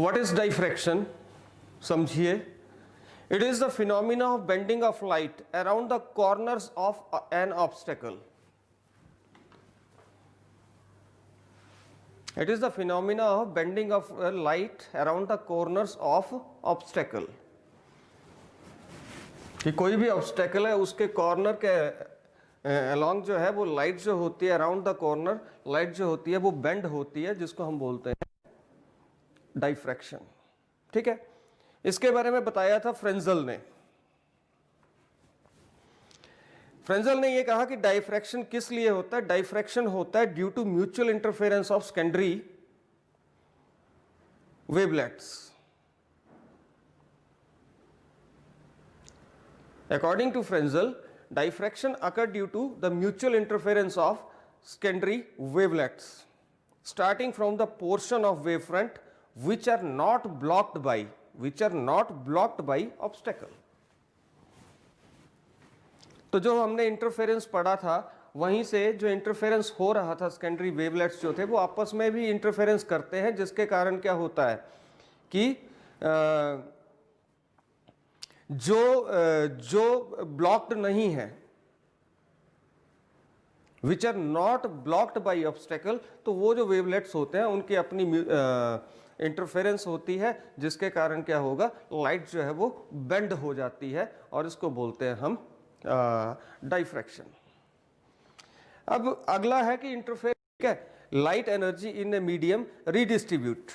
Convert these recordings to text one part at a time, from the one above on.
What is diffraction, समझिए। It is the phenomena of bending of light around the corners of N obstacle. It is the phenomena of bending of light around the corners of obstacle। कि कोई भी obstacle है उसके corner के along जो है वो लाइट जो होती है, अराउंड द कॉर्नर लाइट जो होती है वो बेंड होती है, जिसको हम बोलते हैं डाइफ्रैक्शन। ठीक है, इसके बारे में बताया था फ्रेंजल ने। फ्रेंजल ने ये कहा कि डाइफ्रैक्शन किस लिए होता है। डाइफ्रैक्शन होता है due to mutual interference of secondary wavelets. According to Frenzel, diffraction occur due to the mutual interference of secondary wavelets starting from the portion of wavefront which are not blocked by obstacle। तो जो हमने interference पढ़ा था वहीं से जो interference हो रहा था, सेकेंडरी वेवलेट्स जो थे वो आपस में भी इंटरफेरेंस करते हैं, जिसके कारण क्या होता है कि जो ब्लॉक्ड नहीं है, which are not blocked by obstacle, तो वो जो वेवलेट्स होते हैं उनकी अपनी इंटरफेरेंस होती है, जिसके कारण क्या होगा, लाइट जो है वो बेंड हो जाती है और इसको बोलते हैं हम डाइफ्रैक्शन। अब अगला है कि इंटरफेरेंस है, light energy in a medium redistribute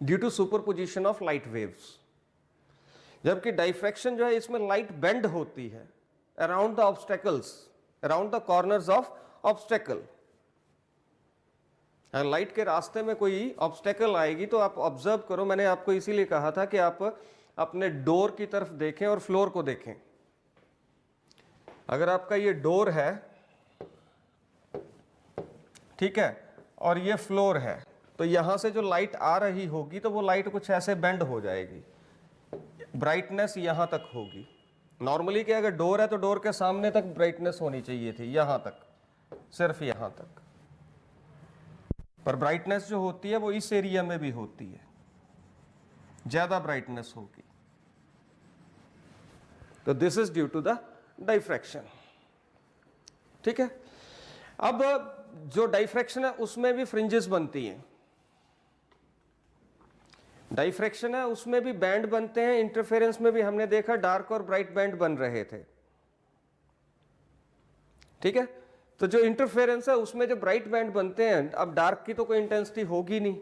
due to superposition of light waves. जबकि डाइफ्रैक्शन जो है इसमें लाइट बेंड होती है around the obstacles, around the corners of obstacle. Light के रास्ते में कोई ऑब्स्टेकल आएगी तो आप ऑब्जर्व करो, मैंने आपको इसीलिए कहा था कि आप अपने डोर की तरफ देखें और फ्लोर को देखें। अगर आपका ये डोर है, ठीक है, और ये फ्लोर है, तो यहां से जो लाइट आ रही होगी तो वो लाइट कुछ ऐसे बेंड हो जाएगी, ब्राइटनेस यहां तक होगी। नॉर्मली क्या, अगर डोर है तो डोर के सामने तक ब्राइटनेस होनी चाहिए थी, यहां तक, सिर्फ यहां तक, पर ब्राइटनेस जो होती है वो इस एरिया में भी होती है, ज्यादा ब्राइटनेस होगी। तो this is due to the diffraction. ठीक है, अब जो डाइफ्रैक्शन है उसमें भी फ्रिंजेस बनती हैं। डाइफ्रैक्शन है उसमें भी बैंड बनते हैं, इंटरफेरेंस में भी हमने देखा डार्क और ब्राइट बैंड बन रहे थे। ठीक है, तो जो इंटरफेरेंस है उसमें जो ब्राइट बैंड बनते हैं, अब डार्क की तो कोई इंटेंसिटी होगी नहीं,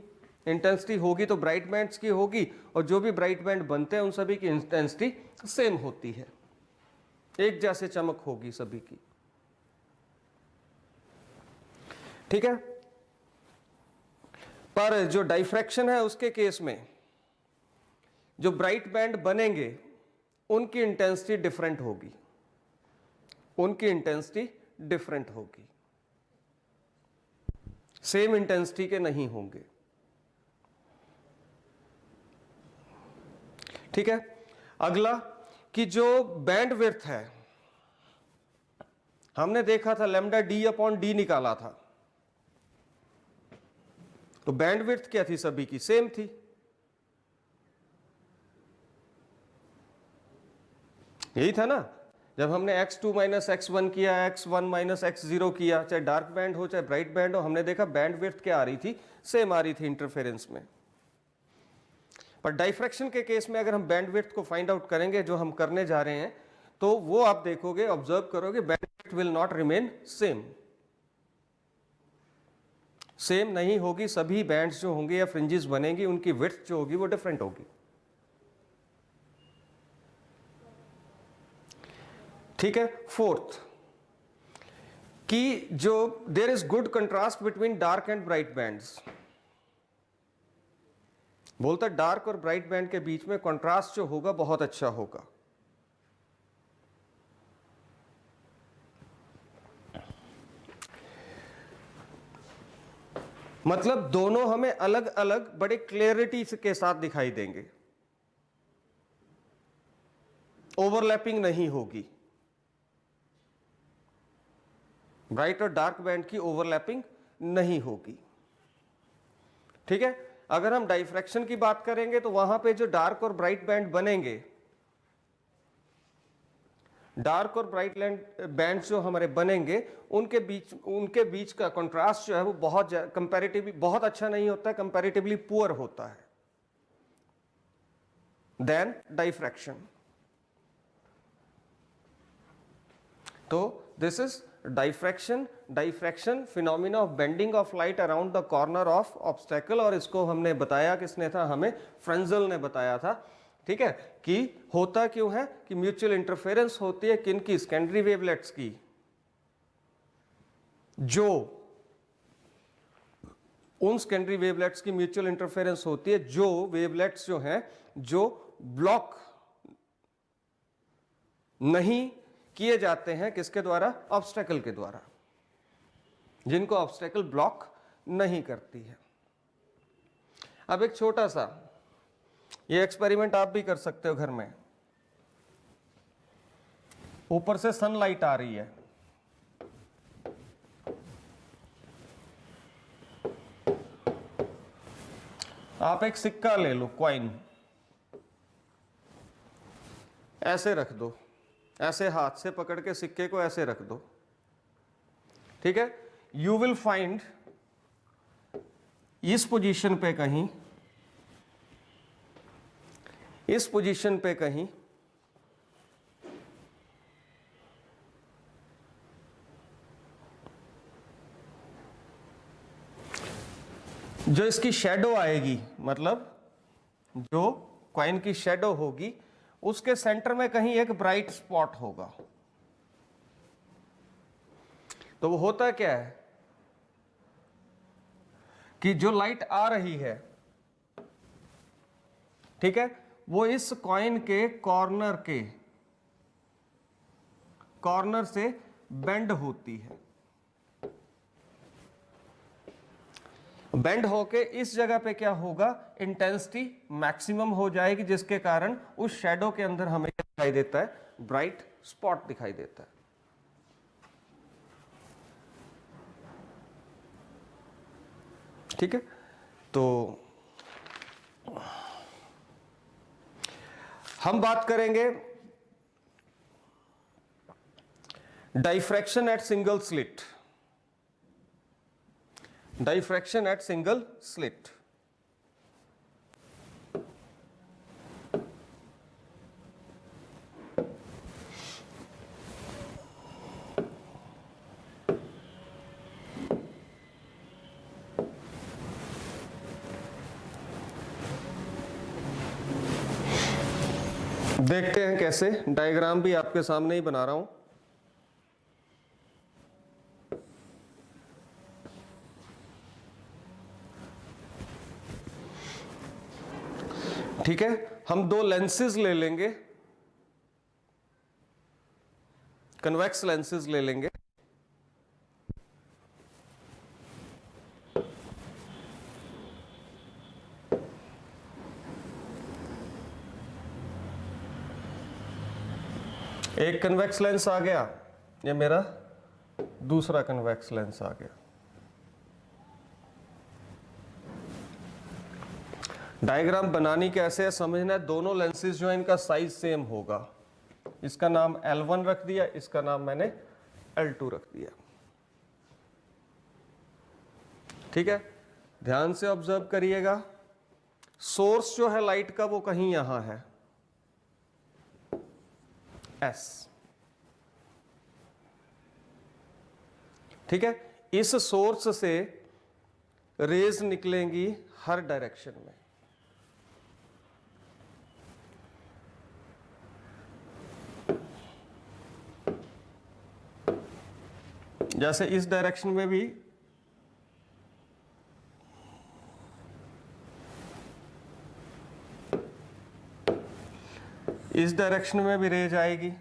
इंटेंसिटी होगी तो ब्राइट बैंड्स की होगी, और जो भी ब्राइट बैंड बनते हैं उन सभी की इंटेंसिटी सेम होती है, एक जैसे चमक होगी सभी की। ठीक है, पर जो डाइफ्रैक्शन है उसके केस में जो ब्राइट बैंड बनेंगे उनकी इंटेंसिटी डिफरेंट होगी, उनकी इंटेंसिटी डिफरेंट होगी, सेम इंटेंसिटी के नहीं होंगे। ठीक है, अगला कि जो बैंड विड्थ है, हमने देखा था लैम्डा डी अपॉन डी निकाला था, तो बैंड विड्थ क्या थी, सभी की सेम थी। यही था ना, जब हमने x2 माइनस x1 किया, x1 माइनस x0 किया, चाहे डार्क बैंड हो चाहे ब्राइट बैंड हो, हमने देखा बैंड विड्थ क्या आ रही थी, सेम आ रही थी इंटरफेरेंस में। पर डाइफ्रैक्शन के केस में अगर हम बैंड विड्थ को फाइंड आउट करेंगे, जो हम करने जा रहे हैं, तो वो आप देखोगे, ऑब्जर्व करोगे, band width will not remain same, same नहीं होगी। सभी बैंड्स जो होंगे या फ्रिंजेस बनेंगी उनकी विड्थ जो होगी वो डिफरेंट होगी। ठीक है, फोर्थ कि जो there is good contrast between dark and bright bands. बोलता डार्क और ब्राइट बैंड के बीच में कंट्रास्ट जो होगा बहुत अच्छा होगा। मतलब दोनों हमें अलग अलग बड़े क्लियरिटी के साथ दिखाई देंगे, ओवरलैपिंग नहीं होगी, ब्राइट और डार्क बैंड की ओवरलैपिंग नहीं होगी। ठीक है, अगर हम डाइफ्रैक्शन की बात करेंगे तो वहां पे जो डार्क और ब्राइट बैंड बनेंगे, डार्क और ब्राइट बैंड जो हमारे बनेंगे, उनके बीच का कंट्रास्ट जो है वो बहुत कंपैरेटिवली बहुत अच्छा नहीं होता है, कंपैरेटिवली पुअर होता है देन डाइफ्रैक्शन। तो this is diffraction phenomena of bending of light around the corner of obstacle, और इसको हमने बताया, किसने था, हमें फ्रेंजल ने बताया था, ठीक है, कि होता क्यों है कि म्यूचुअल इंटरफेरेंस होती है किन की, सेकेंडरी वेवलेट्स की, जो उन सेकेंडरी वेवलेट्स की म्यूचुअल इंटरफेरेंस होती है जो वेवलेट्स जो हैं जो ब्लॉक नहीं किए जाते हैं, किसके द्वारा, ऑब्स्टेकल के द्वारा, जिनको ऑब्स्टेकल ब्लॉक नहीं करती है। अब एक छोटा सा ये एक्सपेरिमेंट आप भी कर सकते हो घर में। ऊपर से सनलाइट आ रही है, आप एक सिक्का ले लो, कॉइन, ऐसे रख दो, ऐसे हाथ से पकड़ के सिक्के को ऐसे रख दो, ठीक है। यू विल फाइंड इस पोजीशन पे कहीं, इस पोजीशन पे कहीं जो इसकी शेडो आएगी, मतलब जो कॉइन की शेडो होगी, उसके सेंटर में कहीं एक ब्राइट स्पॉट होगा। तो वो होता क्या है कि जो लाइट आ रही है, ठीक है, वो इस कॉइन के कॉर्नर से बेंड होती है, बेंड होके इस जगह पे क्या होगा, इंटेंसिटी मैक्सिमम हो जाएगी, जिसके कारण उस शैडो के अंदर हमें दिखाई देता है, ब्राइट स्पॉट दिखाई देता है। ठीक है, तो हम बात करेंगे diffraction at single slit, diffraction at single slit. देखते हैं कैसे, डायग्राम भी आपके सामने ही बना रहा हूं। ठीक है, हम दो लेंसेज ले लेंगे, कन्वेक्स लेंसेज ले लेंगे। एक कन्वेक्स लेंस आ गया, ये मेरा दूसरा कन्वेक्स लेंस आ गया। डायग्राम बनानी कैसे है समझना है, दोनों लेंसेज जो है इनका साइज सेम होगा। इसका नाम L1 रख दिया, इसका नाम मैंने L2 रख दिया। ठीक है, ध्यान से ऑब्जर्व करिएगा, सोर्स जो है लाइट का वो कहीं यहां है, S। ठीक है, इस सोर्स से रेज निकलेंगी हर डायरेक्शन में। जैसे इस डायरेक्शन में भी इस डायरेक्शन में भी रेज आएगी।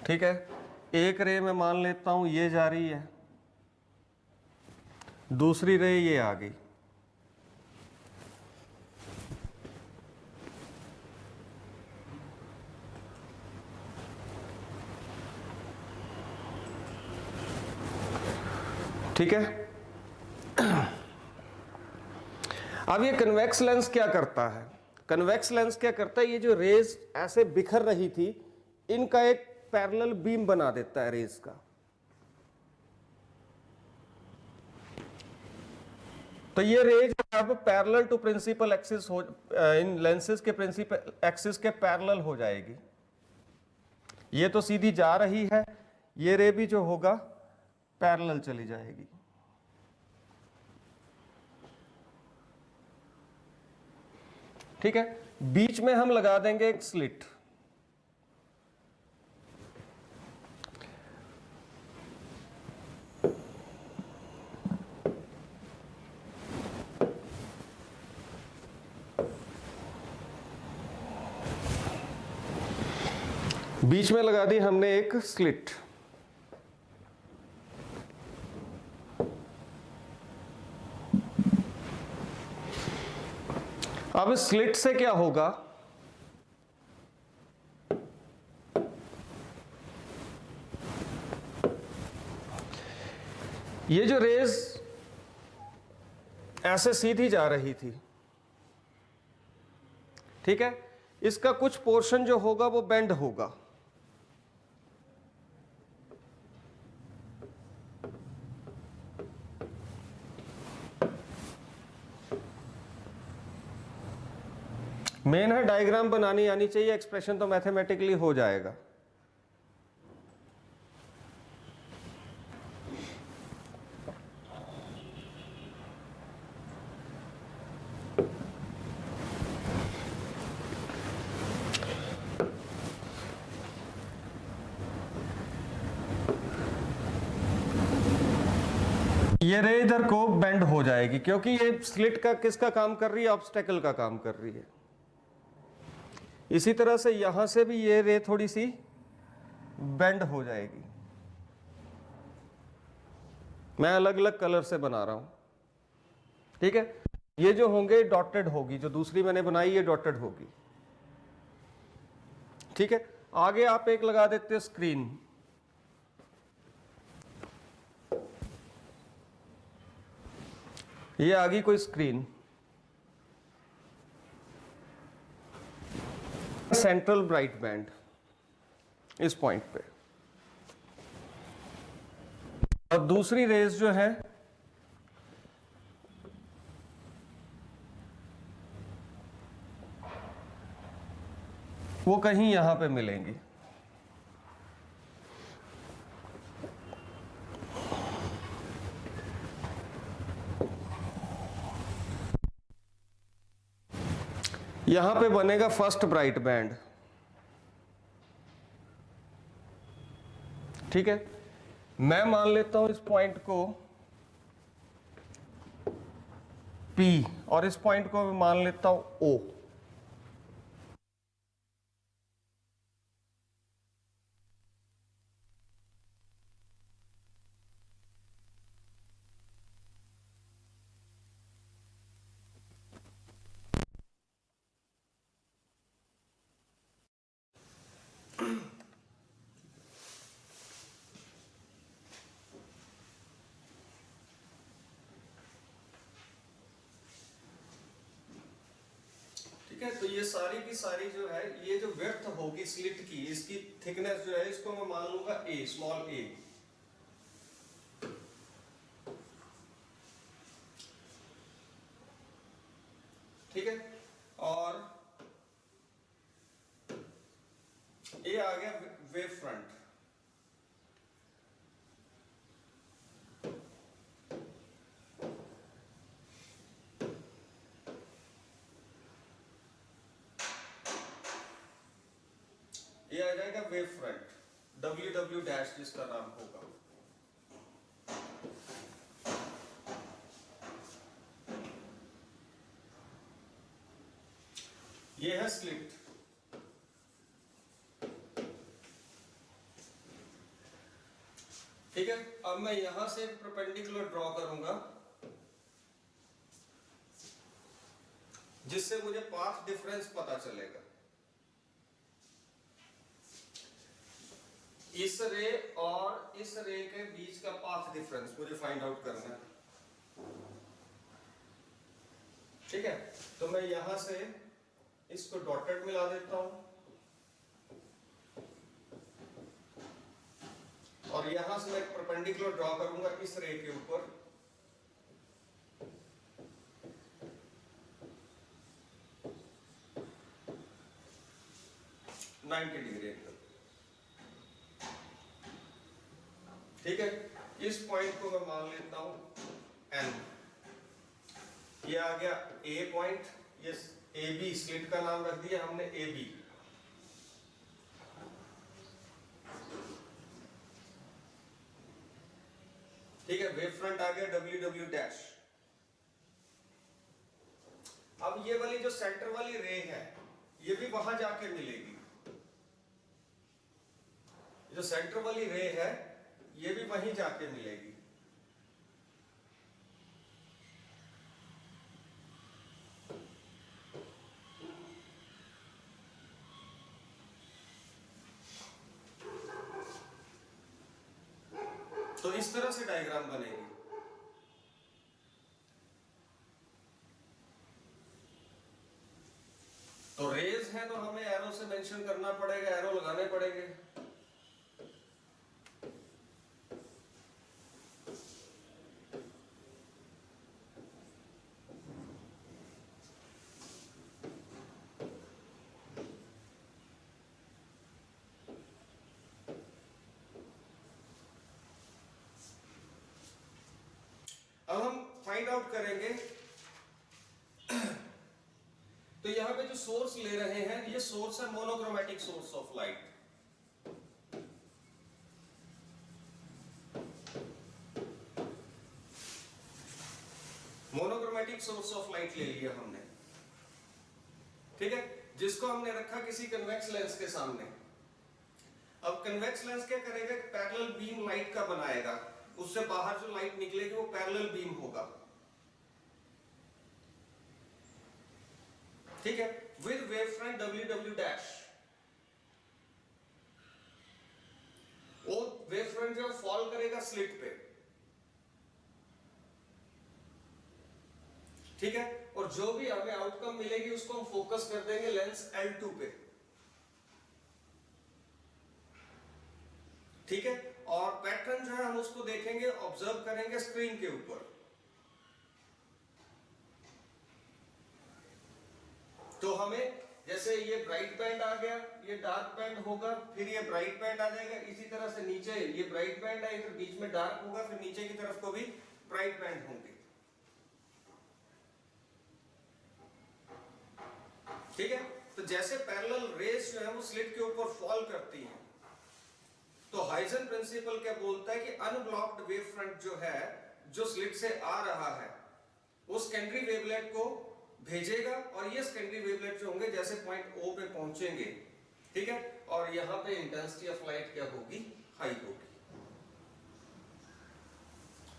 ठीक है, एक रे में मान लेता हूं ये जा रही है, दूसरी रे ये आ गई। ठीक है, अब ये कन्वेक्स लेंस क्या करता है? कन्वेक्स लेंस क्या करता है, ये जो रेज ऐसे बिखर रही थी इनका एक पैरेलल बीम बना देता है रेज का। तो ये रेज अब पैरेलल टू प्रिंसिपल एक्सिस हो, इन लेंसेज के प्रिंसिपल एक्सिस के पैरेलल हो जाएगी। ये तो सीधी जा रही है, ये रे भी जो होगा पैरेलल चली जाएगी। ठीक है, बीच में हम लगा देंगे एक स्लिट। बीच में लगा दी हमने एक स्लिट। अब इस स्लिट से क्या होगा, ये जो रेज ऐसे सीधी जा रही थी, ठीक है, इसका कुछ पोर्शन जो होगा वो बेंड होगा। मेन है डायग्राम बनानी आनी चाहिए, एक्सप्रेशन तो मैथमेटिकली हो जाएगा। ये रे इधर को बेंड हो जाएगी क्योंकि ये स्लिट का किसका काम कर रही है, ऑब्स्टेकल का काम कर रही है। इसी तरह से यहां से भी ये रे थोड़ी सी बेंड हो जाएगी। मैं अलग अलग कलर से बना रहा हूं, ठीक है। ये जो होंगे डॉटेड होगी, जो दूसरी मैंने बनाई ये डॉटेड होगी, ठीक है। आगे आप एक लगा देते हो स्क्रीन, ये आ गई कोई स्क्रीन। सेंट्रल ब्राइट बैंड इस पॉइंट पे, और दूसरी रेज जो है वो कहीं यहां पे मिलेंगी। यहां पे बनेगा फर्स्ट ब्राइट बैंड, ठीक है। मैं मान लेता हूं इस पॉइंट को P और इस पॉइंट को मैं मान लेता हूं O। ठीक है, तो ये सारी की सारी जो है, ये जो विड्थ होगी स्लिट की, इसकी थिकनेस जो है इसको मैं मान लूंगा A, स्मॉल a। ठीक है, और ये आ गया वेव फ्रंट। ये आ जाएगा वेव फ्रंट, WW डैश जिसका नाम होगा। ये है स्लिट। ठीक है, अब मैं यहां से परपेंडिकुलर ड्रॉ करूंगा जिससे मुझे पाथ डिफरेंस पता चलेगा। इस रे और इस रे के बीच का पाथ डिफरेंस मुझे फाइंड आउट करना है। ठीक है, तो मैं यहां से इसको डॉटेड मिला देता हूं और यहां से मैं एक परपेंडिकुलर ड्रॉ करूंगा इस रे के ऊपर। डिग्री एंगल, ठीक है। इस पॉइंट को मैं मान लेता हूं N। ये आ गया A पॉइंट, ये AB स्लिट का नाम रख दिया हमने AB। ठीक है, वेव फ्रंट आ गया WW डैश। अब ये वाली जो सेंटर वाली रे है ये भी वहां जाके मिलेगी। जो सेंटर वाली रे है ये भी वहीं जाके मिलेगी। तो इस तरह से डायग्राम बनेगी। तो रेज है तो हमें एरो से मेंशन करना पड़ेगा, एरो लगाने पड़ेंगे। अब हम फाइंड आउट करेंगे। तो यहां पे जो सोर्स ले रहे हैं ये सोर्स है monochromatic source of light. Monochromatic source of light ले लिया हमने, ठीक है, जिसको हमने रखा किसी कन्वेक्स लेंस के सामने। अब कन्वेक्स लेंस क्या करेगा, पैरेलल बीम लाइट का बनाएगा, उससे बाहर जो लाइट निकलेगी वो पैरेलल बीम होगा, ठीक है, with wave front WW dash. वो वेव फ्रंट जो फॉल करेगा स्लिट पे, ठीक है, और जो भी हमें आउटकम मिलेगी उसको हम फोकस कर देंगे लेंस L2 पे, ठीक है। और पैटर्न जो है हम उसको देखेंगे, ऑब्जर्व करेंगे स्क्रीन के ऊपर। तो हमें जैसे ये ब्राइट बैंड आ गया, ये डार्क बैंड होगा, फिर ये ब्राइट बैंड आ जाएगा, इसी तरह से नीचे ये ब्राइट बैंड है, इधर बीच में डार्क होगा, फिर नीचे की तरफ को भी ब्राइट बैंड होंगे, ठीक है। तो जैसे पैरेलल रेज जो है वो स्लिट के ऊपर फॉल करती है, तो हाइजन प्रिंसिपल क्या बोलता है कि अनब्लॉक्ड वेव फ्रंट जो है, जो स्लिट से आ रहा है, वो सेकेंडरी वेवलेट को भेजेगा, और ये सेकेंडरी वेवलेट जो होंगे जैसे पॉइंट O पे पहुंचेंगे, ठीक है, और यहां पे इंटेंसिटी ऑफ लाइट क्या होगी, हाई होगी।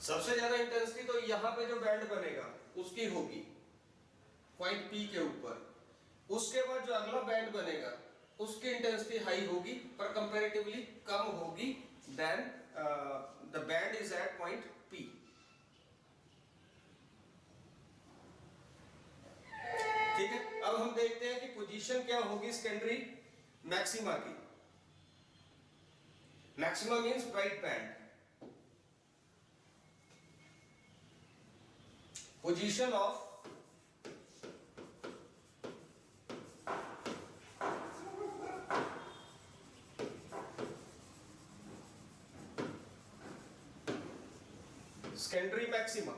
सबसे ज्यादा इंटेंसिटी तो यहां पे जो बैंड बनेगा उसकी होगी पॉइंट P के ऊपर। उसके बाद जो अगला बैंड बनेगा उसकी इंटेंसिटी हाई होगी, पर कंपैरेटिवली कम होगी then the band is at point P। ठीक है, अब हम देखते हैं कि पोजीशन क्या होगी सेकेंडरी मैक्सिमा की। Maxima means bright band. Position of secondary maxima.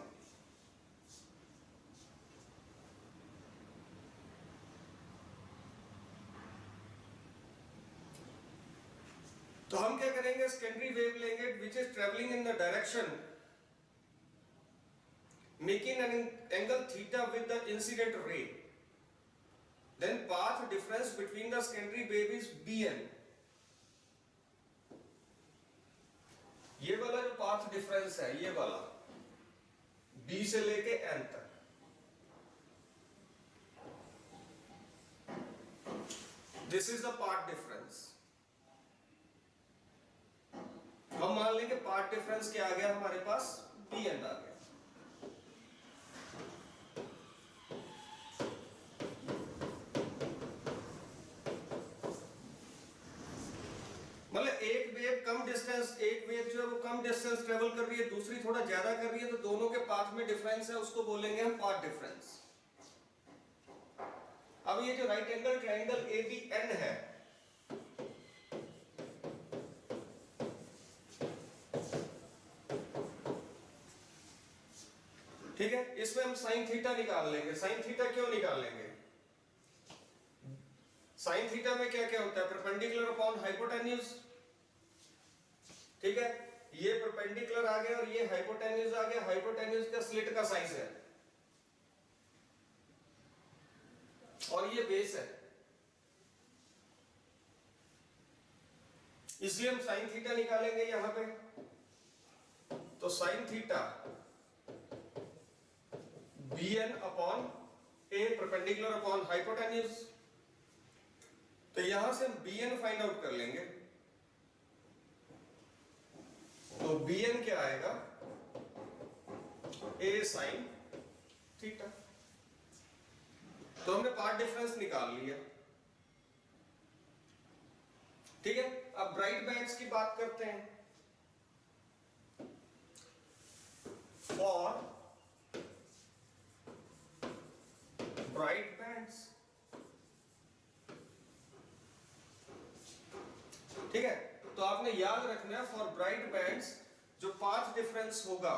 तो हम क्या करेंगे, सेकेंडरी वेव लेंगे which is travelling in the direction making an angle theta with the incident ray, then path difference between the secondary wave is Bn। ये वाला जो path difference है, ये वाला B से लेके N तक, this is the path difference. हम मान लेंगे पाथ डिफरेंस क्या आ गया हमारे पास, Bn आ गया। मतलब एक वेव कम डिस्टेंस, एक वेव जो है वो कम डिस्टेंस ट्रेवल कर रही है, दूसरी थोड़ा ज्यादा कर रही है, तो दोनों के पाथ में डिफरेंस है, उसको बोलेंगे हम पाथ डिफरेंस। अब ये जो राइट एंगल ट्रायंगल ABN है, ठीक है, इसमें हम साइन थीटा निकाल लेंगे। साइन थीटा क्यों निकाल लेंगे? साइन थीटा में क्या क्या होता है? परपेंडिकुलर अपॉन हाइपोटेन्यूज, ठीक है, ये परपेंडिकुलर आ गया और ये हाइपोटेन्यूज आ गया। हाइपोटेन्यूज का स्लिट का साइज है और ये बेस है, इसलिए हम साइन थीटा निकालेंगे यहां पे। तो sine theta BN upon A perpendicular upon hypotenuse. तो यहां से हम BN फाइंड आउट कर लेंगे। तो BN क्या आएगा? A sine theta. तो हमने पार्ट डिफरेंस निकाल लिया, ठीक है। अब ब्राइट बैंड्स की बात करते हैं। फॉर ब्राइट बैंड्स, ठीक है, तो आपने याद रखना है फॉर ब्राइट बैंड्स जो पाथ डिफरेंस होगा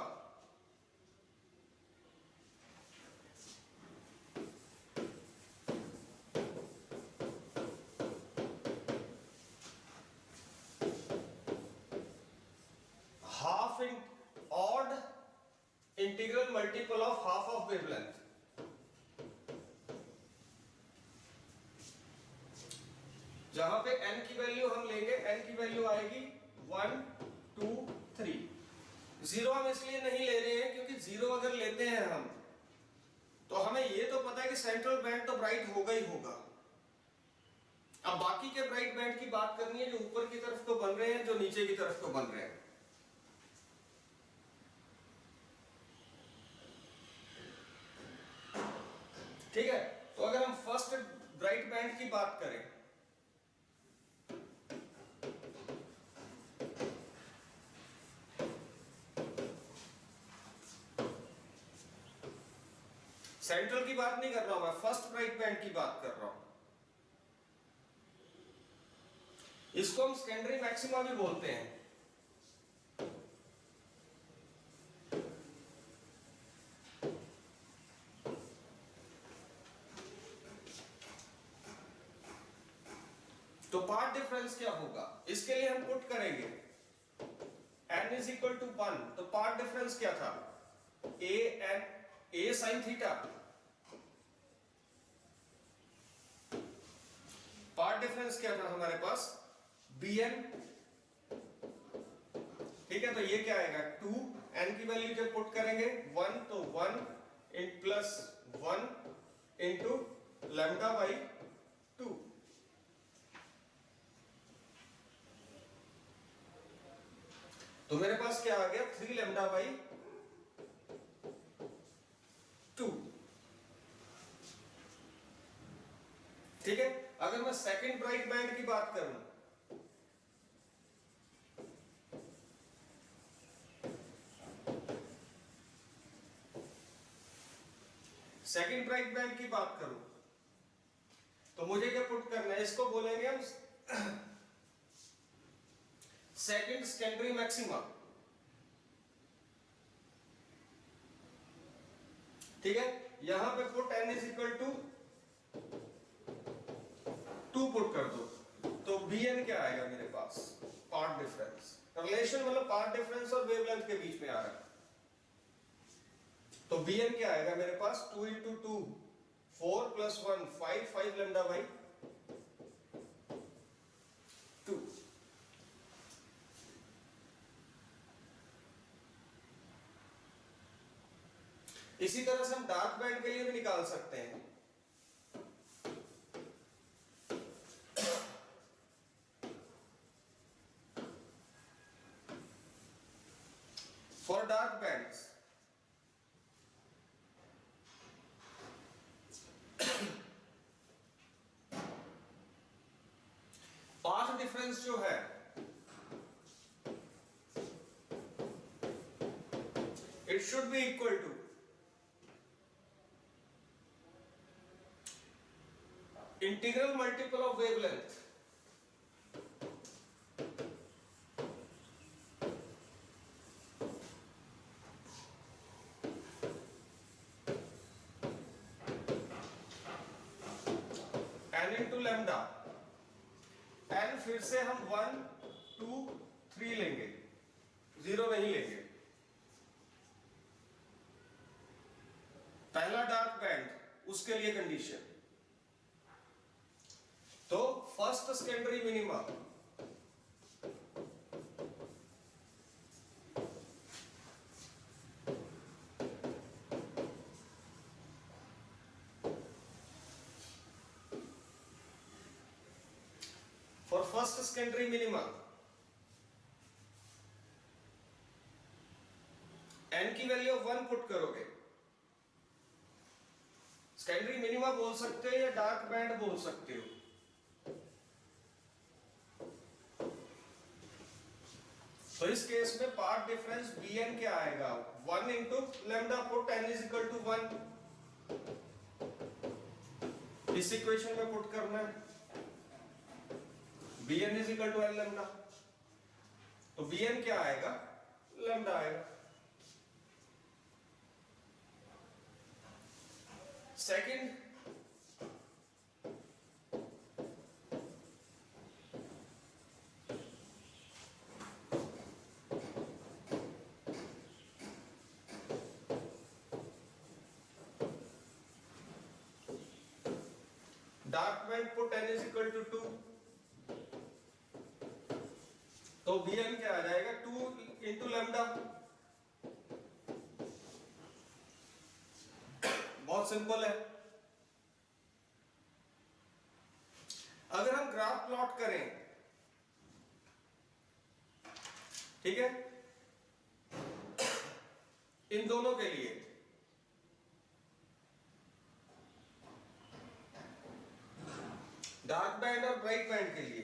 half in odd integral multiple of half of wavelength. जहां पे n की वैल्यू हम लेंगे, n की वैल्यू आएगी 1 2 3। जीरो हम इसलिए नहीं ले रहे हैं क्योंकि जीरो अगर लेते हैं हम तो हमें ये तो पता है कि सेंट्रल बैंड तो ब्राइट होगा ही होगा। अब बाकी के ब्राइट बैंड की बात करनी है जो ऊपर की तरफ को बन रहे हैं, जो नीचे की तरफ को बन रहे हैं। ठीक है, तो अगर हम फर्स्ट ब्राइट बैंड की बात करें, सेंट्रल की बात नहीं कर रहा हूं मैं, फर्स्ट ब्राइट बैंड की बात कर रहा हूं। इसको हम सेकेंडरी मैक्सिमा भी बोलते हैं। तो पार्ट डिफरेंस क्या होगा? इसके लिए हम पुट करेंगे n इज इक्वल टू 1। तो पार्ट डिफरेंस क्या था? a sine theta. Path difference क्या था हमारे पास? bn। ठीक है, तो ये क्या आएगा? 2। n की वैल्यू जब पुट करेंगे 1, तो 1 in plus 1 into lambda by 2। तो मेरे पास क्या आ गया? 3 लैम्डा बाई 2। ठीक है, अगर मैं सेकंड ब्राइट बैंड की बात करूं, सेकंड ब्राइट बैंड की बात करूं तो मुझे क्या पुट करना है? इसको बोलेंगे हम सेकंड सेकेंडरी मैक्सिमा। ठीक है, यहां पे put n is equal to 2 put कर दो, तो bn क्या आएगा मेरे पास? Path difference. रिलेशन मतलब पार्ट डिफरेंस और वेवलेंथ के बीच में आ रहा है। तो bn क्या आएगा मेरे पास? 2 इंटू 2 4 प्लस 1 5 5 लैम्डा बाई 2। इसी तरह से हम डार्क बैंड के लिए भी निकाल सकते हैं। For dark bands path difference जो है it should be equal to integral multiple of wavelength n into lambda. n फिर से हम 1 2 3 लेंगे, 0 नहीं लेंगे। पहला डार्क बैंड, उसके लिए कंडीशन, तो first secondary minima for first secondary minima n की वैल्यू 1 पुट करोगे। सेकेंडरी मिनिमा बोल सकते हो या डार्क बैंड बोल सकते हो। तो इस केस में पार्ट डिफरेंस Bn क्या आएगा, 1 into lambda put n is equal to 1। इस इक्वेशन में पुट करना है Bn is equal to n lambda, तो Bn क्या आएगा, लैम्डा आएगा। Second, dark band put n is equal to 2, तो Bn क्या आ जाएगा, 2 इंटू लैम्डा। बहुत सिंपल है। अगर हम ग्राफ प्लॉट करें, ठीक है, इन दोनों के लिए, डार्क बैंड और ब्राइट बैंड के लिए,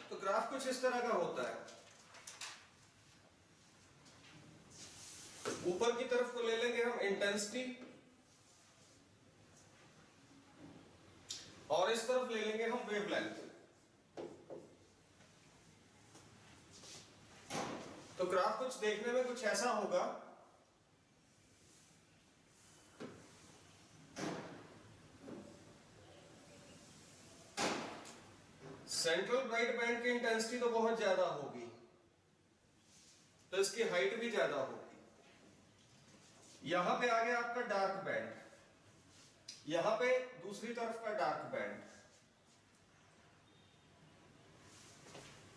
तो ग्राफ कुछ इस तरह का होता है। ऊपर की तरफ को ले लेंगे हम इंटेंसिटी, और इस तरफ ले लेंगे हम वेवलेंथ। तो ग्राफ कुछ देखने में कुछ ऐसा होगा। सेंट्रल ब्राइट बैंड की इंटेंसिटी तो बहुत ज्यादा होगी, तो इसकी हाइट भी ज्यादा होगी। यहां पे आ गया आपका डार्क बैंड, यहां पे दूसरी तरफ का डार्क बैंड,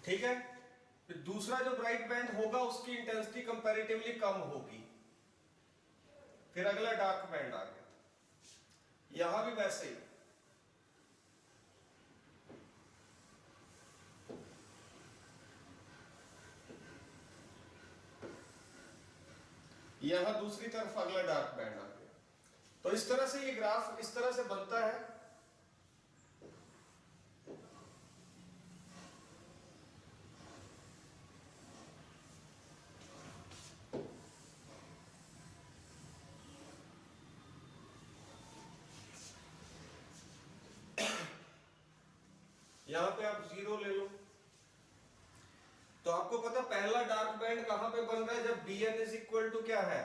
ठीक है। फिर दूसरा जो ब्राइट बैंड होगा उसकी इंटेंसिटी कंपैरेटिवली कम होगी। फिर अगला डार्क बैंड आ गया, यहां भी वैसे ही। यहां दूसरी तरफ अगला डार्क बैंड आ गया। तो इस तरह से ये ग्राफ इस तरह से बनता है। यहां पे आप 0 ले लो, तो आपको पता पहला डार्क बैंड कहां पे बन रहा है, जब Bn इज इक्वल टू क्या है,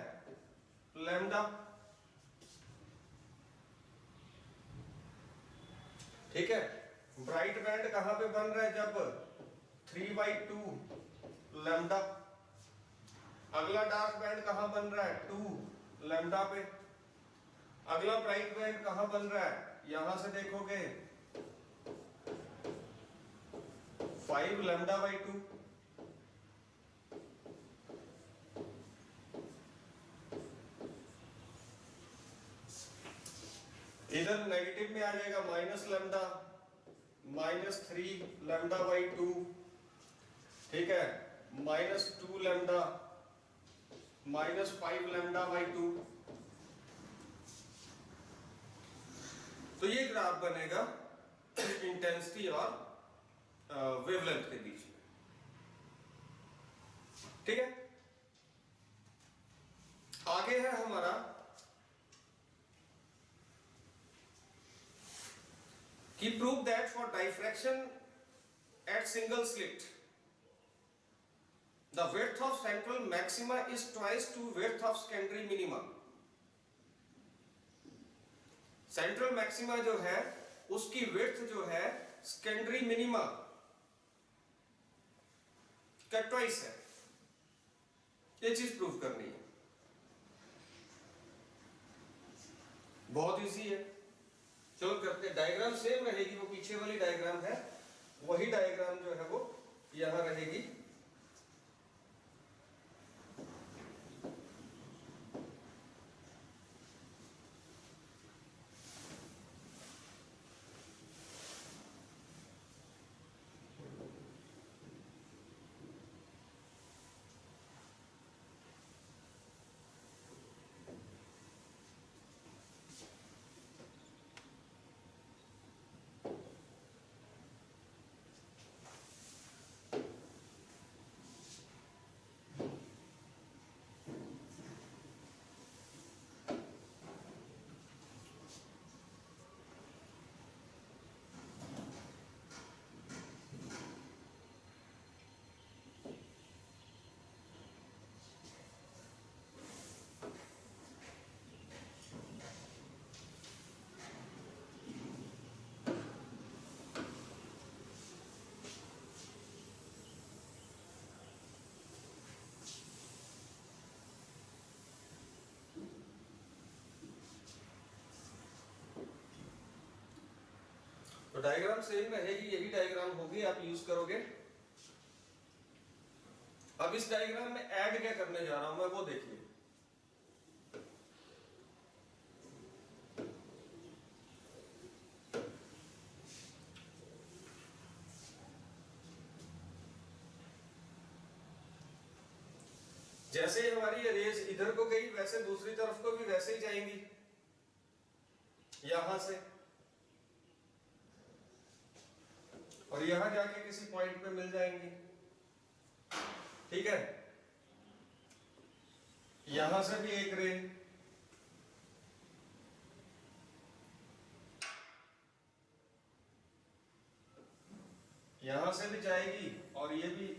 लैम्डा, ठीक है। ब्राइट बैंड कहां पे बन रहा है, जब 3/2 लैम्डा। अगला डार्क बैंड कहां बन रहा है, 2 लैम्डा पे। अगला ब्राइट बैंड कहां बन रहा है, यहां से देखोगे 5 λ/2। इधर नेगेटिव में आ जाएगा माइनस लैम्डा, -3 λ/2, ठीक है, -2 लैम्डा, -5 λ/2। तो ये ग्राफ बनेगा इंटेंसिटी और वेवलेंथ के बीच में। ठीक है, आगे है हमारा कि prove that for diffraction at single slit the width of central maxima is twice to width of secondary minima. Central maxima जो है उसकी विड्थ जो है सेकेंडरी मिनिमा का ट्वाइस है। ये चीज प्रूव करनी है, बहुत इजी है। चलो करते हैं। डायग्राम सेम रहेगी, वो पीछे वाली डायग्राम है, वही डायग्राम जो है वो यहां रहेगी। तो डायग्राम सेम रहेगी, यही डायग्राम होगी, आप यूज करोगे। अब इस डायग्राम में ऐड क्या करने जा रहा हूं मैं, वो देखिए। जैसे ही हमारी ये रेज इधर को गई, वैसे दूसरी तरफ को भी वैसे ही जाएंगी, यहां से, और यहां जाके किसी पॉइंट पे मिल जाएंगी। ठीक है, यहां से भी एक रे, यहां से भी जाएगी, और ये भी।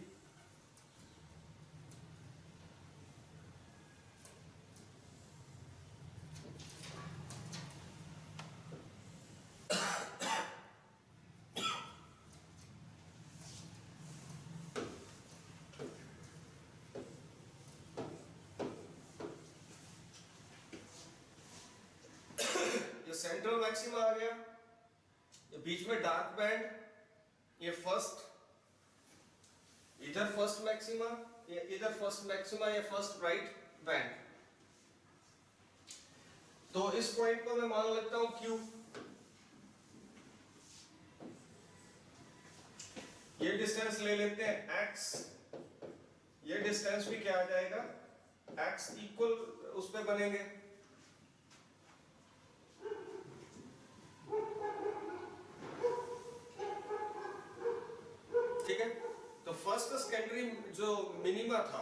ये सेंट्रल मैक्सिमा आ गया, ये बीच में डार्क बैंड, ये फर्स्ट, इधर फर्स्ट मैक्सिमा, ये इधर फर्स्ट मैक्सिमा, ये फर्स्ट ब्राइट बैंड। तो इस पॉइंट को मैं मान लेता हूं Q। ये डिस्टेंस ले लेते हैं x, ये डिस्टेंस भी क्या आ जाएगा, x इक्वल उस पे बनेंगे। ठीक है, तो फर्स्ट सेकेंडरी जो मिनिमा था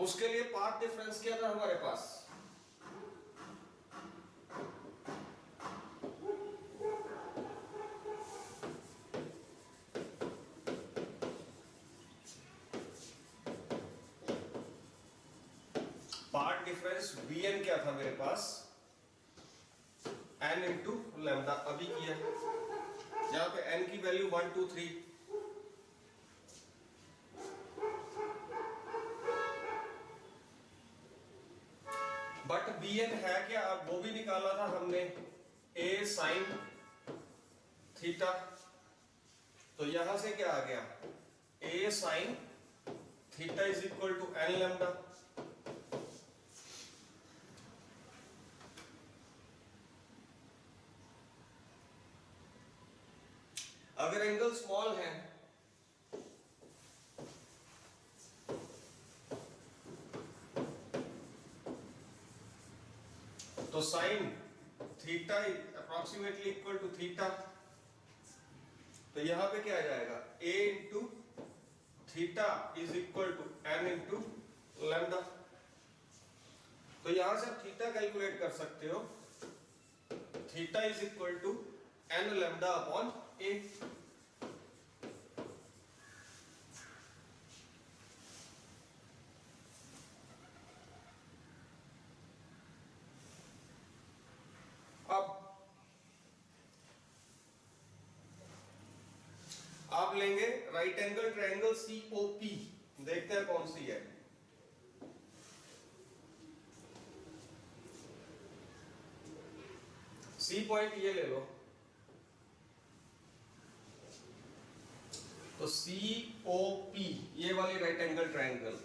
उसके लिए पाथ डिफरेंस क्या था हमारे पास, पार्ट डिफरेंस bn क्या था मेरे पास, n इंटू लैम्डा। अभी किया जहां पे n की वैल्यू 1 2 3, बट bn है क्या, अब वो भी निकाला था हमने, a sin थीटा। तो यहां से क्या आ गया, a sin theta is equal to n lambda. अगर एंगल स्मॉल है तो sine theta approximately equal to theta, तो यहां पे क्या आ जाएगा a into theta is equal to n into lambda. तो यहां से आप थीटा कैलकुलेट कर सकते हो, theta is equal to n lambda upon a। अब आप लेंगे राइट एंगल ट्रायंगल COP, देखते हैं कौन सी है। सी पॉइंट ये ले लो, तो COP ये वाली राइट एंगल ट्रायंगल,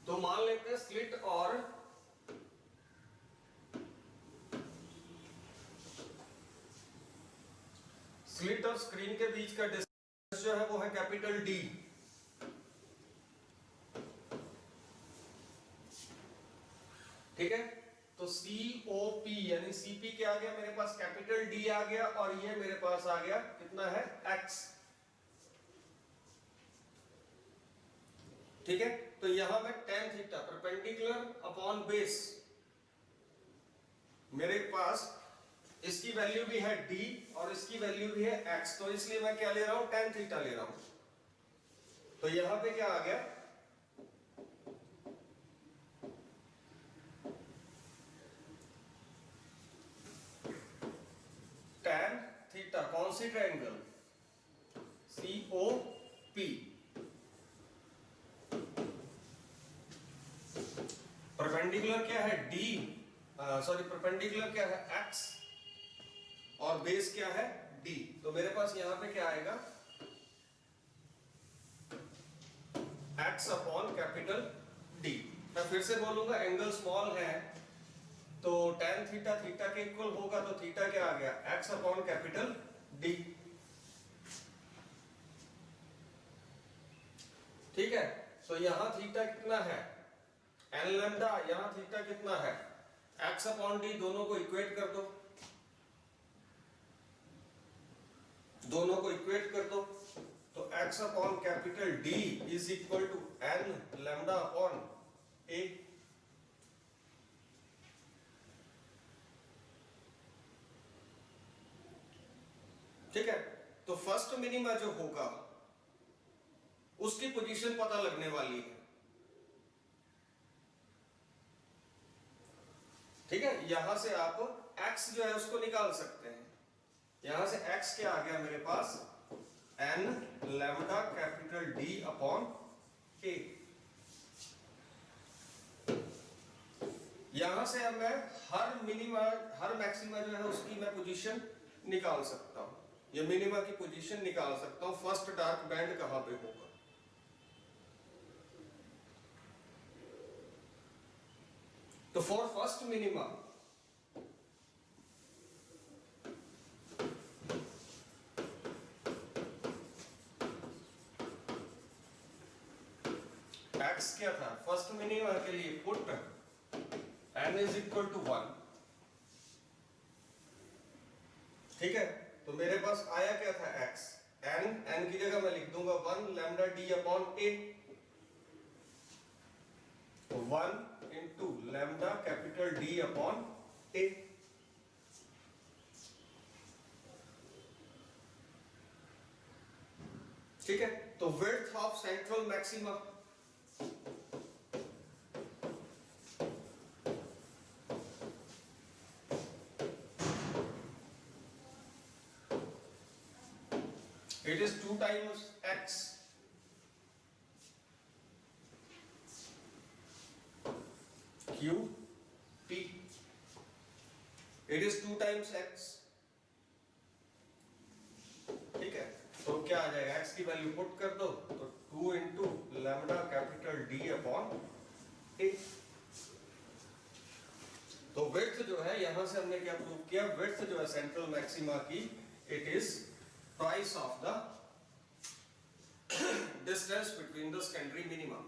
तो मान लेते हैं स्लिट और स्क्रीन के बीच का डिस्टेंस जो है वो है कैपिटल D। ठीक है, तो COP यानी CP क्या आ गया मेरे पास, कैपिटल D आ गया, और ये मेरे पास आ गया कितना है X। ठीक है, तो यहां मैं tan theta perpendicular upon base, मेरे पास इसकी वैल्यू भी है D और इसकी वैल्यू भी है X, तो इसलिए मैं क्या ले रहा हूं, tan थीटा ले रहा हूं। तो यहां पे क्या आ गया, tan थीटा, कौन सी ट्रायंगल, COP, परपेंडिकुलर क्या है D, परपेंडिकुलर क्या है X और बेस क्या है D। तो मेरे पास यहां पे क्या आएगा, X अपॉन कैपिटल D। मैं फिर से बोलूंगा, एंगल स्मॉल है तो tan थीटा थीटा के इक्वल होगा, तो थीटा क्या आ गया, X अपॉन कैपिटल D। ठीक है, तो यहां थीटा कितना है n लैम्डा, यहां थीटा कितना है X अपॉन D, दोनों को इक्वेट कर दो, दोनों को इक्वेट कर दो, तो x upon capital D is equal to n lambda upon a। ठीक है, तो फर्स्ट मिनिमा जो होगा उसकी पोजीशन पता लगने वाली है। ठीक है, यहां से आप x जो है उसको निकाल सकते हैं, यहां से x क्या आ गया मेरे पास, n lambda capital D upon a। यहां से अब मैं हर मिनिमा हर मैक्सिमा जो है उसकी मैं पोजीशन निकाल सकता हूं, ये मिनिमा की पोजीशन निकाल सकता हूं, फर्स्ट डार्क बैंड कहां पे होगा। तो फॉर फर्स्ट मिनिमा x क्या था, फर्स्ट मिनिमा के लिए put n is equal to 1। ठीक है, तो मेरे पास आया क्या था x, n की जगह मैं लिख दूंगा 1 lambda D upon a, 1 into lambda capital D upon a। ठीक है, तो width of central maxima, it is 2 times x q p, it is 2 times x। ठीक है, तो क्या आ जाएगा, x की वैल्यू पुट कर दो, तो 2 into lambda capital D upon a। तो विड्थ जो है, यहां से हमने क्या प्रूव किया, विड्थ जो है सेंट्रल मैक्सिमा की, it is twice of the distance between the secondary minima।